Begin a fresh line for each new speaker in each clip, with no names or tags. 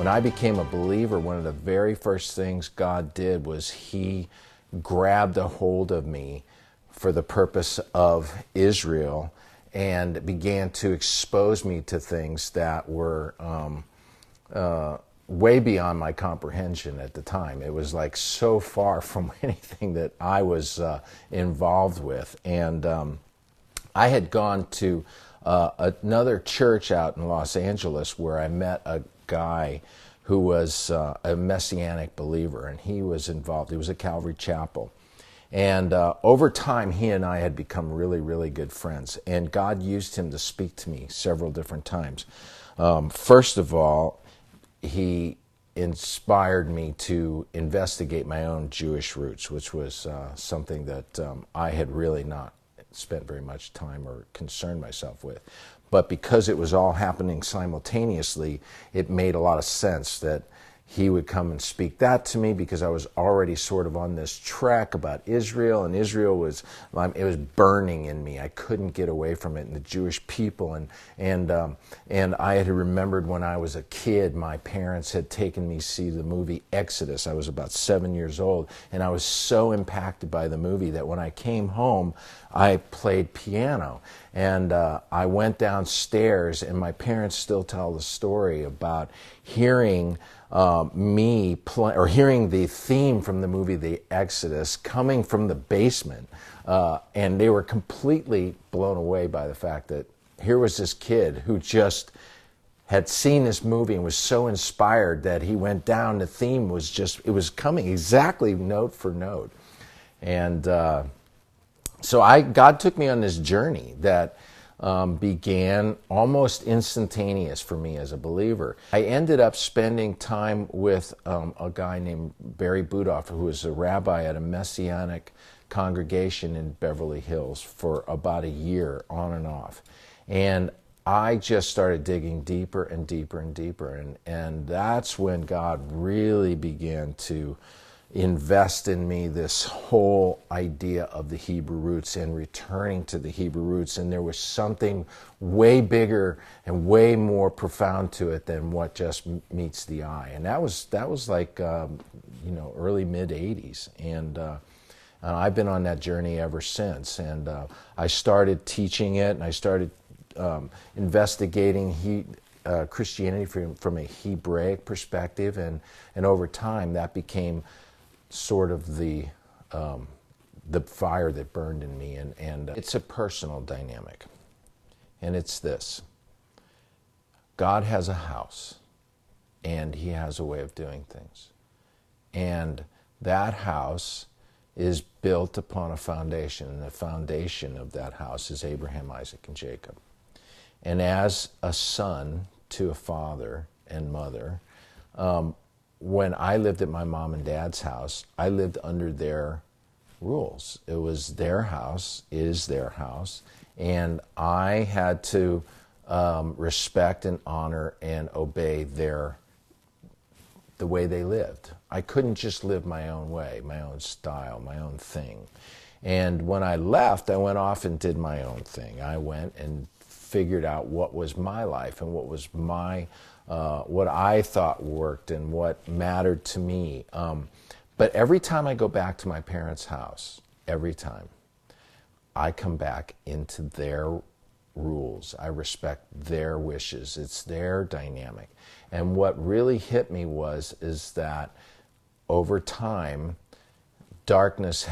When I became a believer, one of the very first things God did was He grabbed a hold of me for the purpose of Israel and began to expose me to things that were way beyond my comprehension at the time. It was like so far from anything that I was involved with. And I had gone to another church out in Los Angeles where I met a guy who was a Messianic believer, and he was involved. He was at Calvary Chapel. And over time, he and I had become really, really good friends. And God used him to speak to me several different times. First of all, he inspired me to investigate my own Jewish roots, which was something that I had really not spent very much time or concerned myself with. But because it was all happening simultaneously, it made a lot of sense that he would come and speak that to me, because I was already sort of on this track about Israel, and Israel was, it was burning in me. I couldn't get away from it, and the Jewish people, and I had remembered when I was a kid, my parents had taken me to see the movie Exodus. I was about 7 years old, and I was so impacted by the movie that when I came home, I played piano, and I went downstairs, and my parents still tell the story about hearing me play, or hearing the theme from the movie The Exodus coming from the basement, and they were completely blown away by the fact that here was this kid who just had seen this movie and was so inspired that he went down. The theme was just, it was coming exactly note for note. And so God took me on this journey that began almost instantaneous for me as a believer. I ended up spending time with a guy named Barry Budoff, who was a rabbi at a Messianic congregation in Beverly Hills for about a year, on and off. And I just started digging deeper and deeper and deeper. And that's when God really began to invest in me this whole idea of the Hebrew roots and returning to the Hebrew roots. And there was something way bigger and way more profound to it than what just meets the eye. And that was like early mid 80s. And I've been on that journey ever since. And I started teaching it, and I started investigating Christianity from a Hebraic perspective, and over time that became sort of the fire that burned in me, and it's a personal dynamic, and it's this: God has a house, and He has a way of doing things, and that house is built upon a foundation, and the foundation of that house is Abraham, Isaac, and Jacob. And as a son to a father and mother, when I lived at my mom and dad's house, I lived under their rules. It was their house, is their house, and I had to respect and honor and obey the way they lived. I couldn't just live my own way, my own style, my own thing. And when I left, I went off and did my own thing. I went and figured out what was my life and what was what I thought worked and what mattered to me. But every time I go back to my parents' house, every time, I come back into their rules. I respect their wishes. It's their dynamic. And what really hit me is that over time, darkness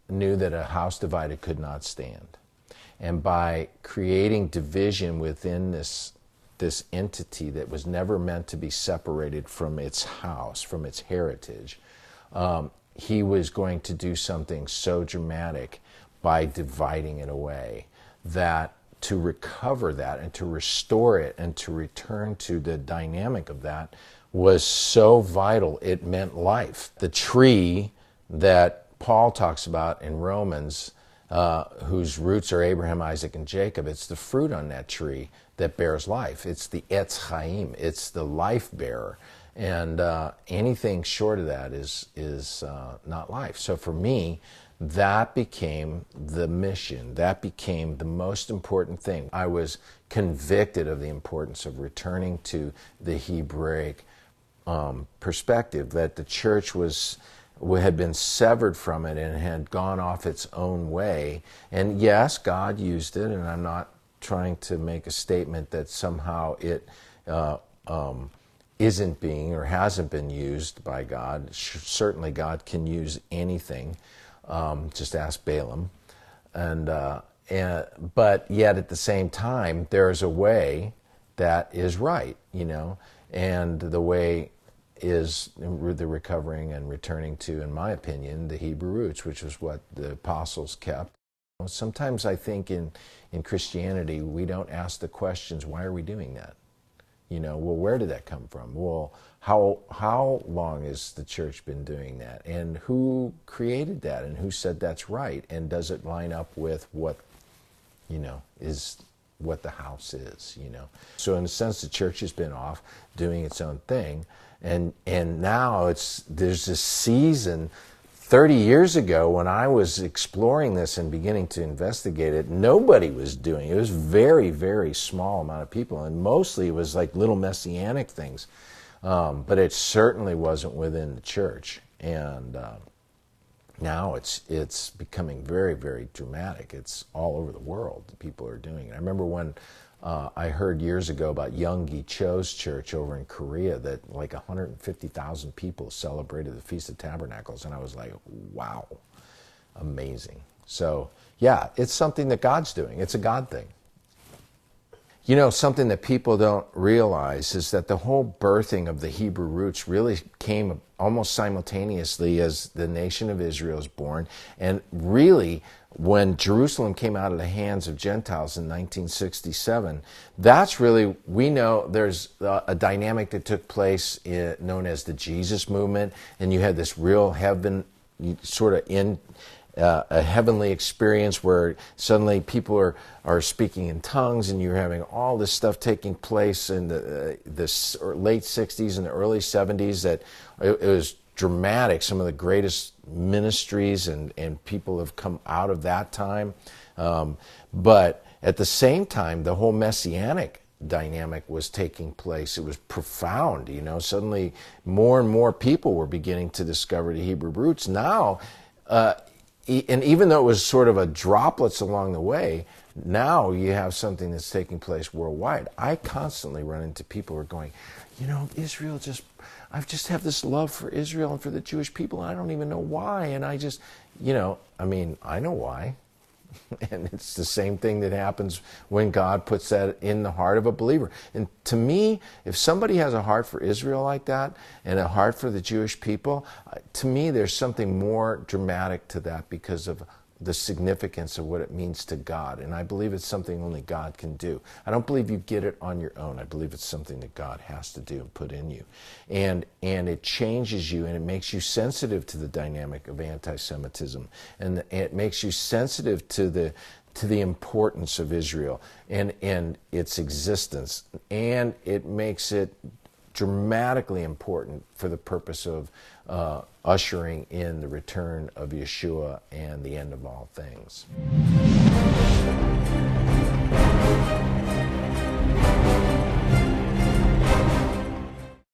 knew that a house divided could not stand. And by creating division within this entity that was never meant to be separated from its house, from its heritage, He was going to do something so dramatic by dividing it away, that to recover that and to restore it and to return to the dynamic of that was so vital. It meant life. The tree that Paul talks about in Romans, whose roots are Abraham, Isaac, and Jacob, it's the fruit on that tree that bears life. It's the Etz Chaim. It's the life bearer. And anything short of that is not life. So for me, that became the mission. That became the most important thing. I was convicted of the importance of returning to the Hebraic perspective, that the church had been severed from it and had gone off its own way. And yes, God used it, and I'm not trying to make a statement that somehow it isn't being or hasn't been used by God. Certainly God can use anything. Just ask Balaam. But yet at the same time, there is a way that is right, and the way is the recovering and returning to, in my opinion, the Hebrew roots, which is what the apostles kept. Sometimes I think in Christianity, we don't ask the questions, why are we doing that? Well, where did that come from? Well, how long has the church been doing that? And who created that? And who said that's right? And does it line up with what, is what the house is, So in a sense, the church has been off doing its own thing. And now there's this season. 30 years ago, when I was exploring this and beginning to investigate it, nobody was doing it. It was very, very small amount of people, and mostly it was like little messianic things. But it certainly wasn't within the church. And now it's becoming very, very dramatic. It's all over the world. People are doing it. I remember when I heard years ago about Younggi Cho's church over in Korea, that like 150,000 people celebrated the Feast of Tabernacles, and I was like, wow, amazing. So yeah, it's something that God's doing. It's a God thing. Something that people don't realize is that the whole birthing of the Hebrew roots really came almost simultaneously as the nation of Israel is born. And really, when Jerusalem came out of the hands of Gentiles in 1967, that's really, we know there's a dynamic that took place known as the Jesus movement. And you had this real heaven, sort of a heavenly experience where suddenly people are speaking in tongues, and you're having all this stuff taking place in the late 60s and the early 70s. That it was dramatic. Some of the greatest ministries and people have come out of that time. But at the same time, the whole messianic dynamic was taking place. It was profound. Suddenly more and more people were beginning to discover the Hebrew roots. Now, and even though it was sort of a droplets along the way, now you have something that's taking place worldwide. I constantly run into people who are going, Israel I just have this love for Israel and for the Jewish people, and I don't even know why. And I just, I know why. And it's the same thing that happens when God puts that in the heart of a believer. And to me, if somebody has a heart for Israel like that and a heart for the Jewish people, to me there's something more dramatic to that because of the significance of what it means to God. And I believe it's something only God can do. I don't believe you get it on your own. I believe it's something that God has to do and put in you. And it changes you, and it makes you sensitive to the dynamic of anti-Semitism. And it makes you sensitive to the importance of Israel and its existence. And it makes it dramatically important for the purpose of ushering in the return of Yeshua and the end of all things.